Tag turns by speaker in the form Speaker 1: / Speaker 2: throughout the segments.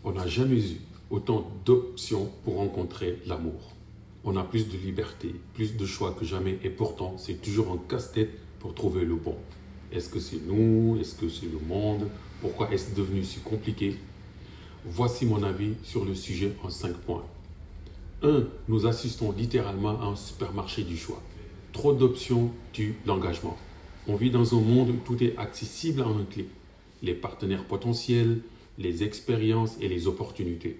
Speaker 1: On n'a jamais eu autant d'options pour rencontrer l'amour. On a plus de liberté, plus de choix que jamais et pourtant, c'est toujours un casse-tête pour trouver le bon. Est-ce que c'est nous? Est-ce que c'est le monde? Pourquoi est-ce devenu si compliqué? Voici mon avis sur le sujet en 5 points. 1. Nous assistons littéralement à un supermarché du choix. Trop d'options tue l'engagement. On vit dans un monde où tout est accessible en un clic. Les partenaires potentiels, les expériences et les opportunités.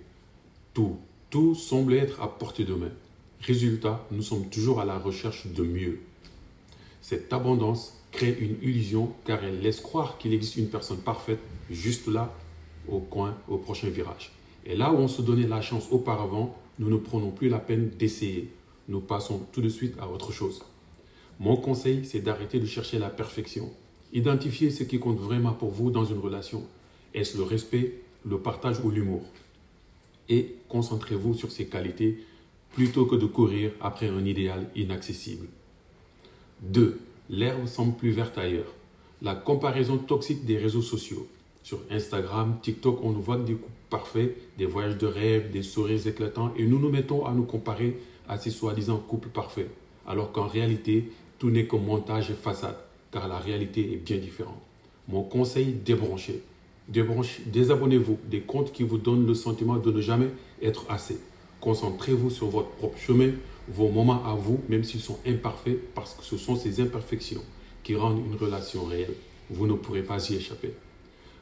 Speaker 1: Tout semble être à portée de main. Résultat, nous sommes toujours à la recherche de mieux. Cette abondance crée une illusion car elle laisse croire qu'il existe une personne parfaite juste là, au coin, au prochain virage. Et là où on se donnait la chance auparavant, nous ne prenons plus la peine d'essayer. Nous passons tout de suite à autre chose. Mon conseil, c'est d'arrêter de chercher la perfection. Identifiez ce qui compte vraiment pour vous dans une relation. Est-ce le respect, le partage ou l'humour? Et concentrez-vous sur ces qualités plutôt que de courir après un idéal inaccessible. 2. L'herbe semble plus verte ailleurs. La comparaison toxique des réseaux sociaux. Sur Instagram, TikTok, on nous voit des couples parfaits, des voyages de rêve, des sourires éclatants et nous nous mettons à nous comparer à ces soi-disant couples parfaits. Alors qu'en réalité, tout n'est que montage et façade, car la réalité est bien différente. Mon conseil, débranchez. Désabonnez-vous des comptes qui vous donnent le sentiment de ne jamais être assez. Concentrez-vous sur votre propre chemin, vos moments à vous, même s'ils sont imparfaits, parce que ce sont ces imperfections qui rendent une relation réelle. Vous ne pourrez pas y échapper.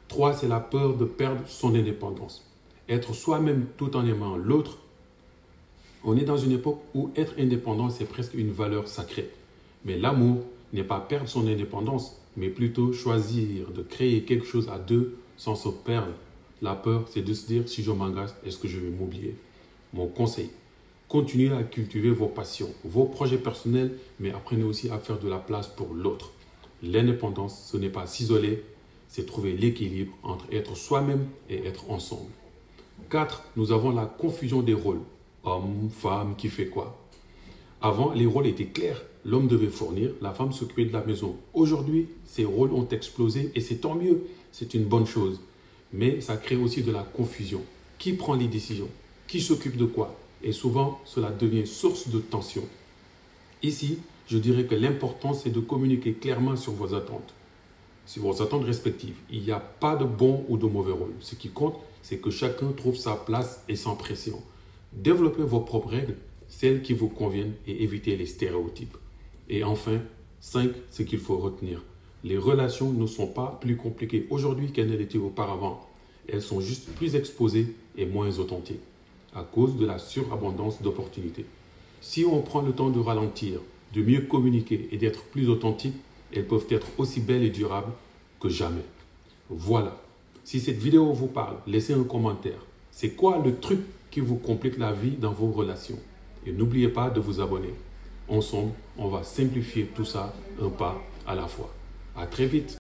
Speaker 1: 3. C'est la peur de perdre son indépendance. Être soi-même tout en aimant l'autre. On est dans une époque où être indépendant, c'est presque une valeur sacrée. Mais l'amour n'est pas perdre son indépendance, mais plutôt choisir de créer quelque chose à deux sans se perdre. La peur, c'est de se dire, si je m'engage, est-ce que je vais m'oublier? Mon conseil, continuez à cultiver vos passions, vos projets personnels, mais apprenez aussi à faire de la place pour l'autre. L'indépendance, ce n'est pas s'isoler, c'est trouver l'équilibre entre être soi-même et être ensemble. 4. Nous avons la confusion des rôles. Homme, femme, qui fait quoi? Avant, les rôles étaient clairs. L'homme devait fournir, la femme s'occupait de la maison. Aujourd'hui, ces rôles ont explosé et c'est tant mieux. C'est une bonne chose. Mais ça crée aussi de la confusion. Qui prend les décisions? Qui s'occupe de quoi? Et souvent, cela devient source de tension. Ici, je dirais que l'important, c'est de communiquer clairement sur vos attentes respectives. Il n'y a pas de bon ou de mauvais rôle. Ce qui compte, c'est que chacun trouve sa place et sans pression. Développez vos propres règles, celles qui vous conviennent et évitez les stéréotypes. Et enfin, 5, ce qu'il faut retenir. Les relations ne sont pas plus compliquées aujourd'hui qu'elles ne l'étaient auparavant. Elles sont juste plus exposées et moins authentiques à cause de la surabondance d'opportunités. Si on prend le temps de ralentir, de mieux communiquer et d'être plus authentique, elles peuvent être aussi belles et durables que jamais. Voilà. Si cette vidéo vous parle, laissez un commentaire. C'est quoi le truc qui vous complique la vie dans vos relations? Et n'oubliez pas de vous abonner. Ensemble, on va simplifier tout ça un pas à la fois. À très vite.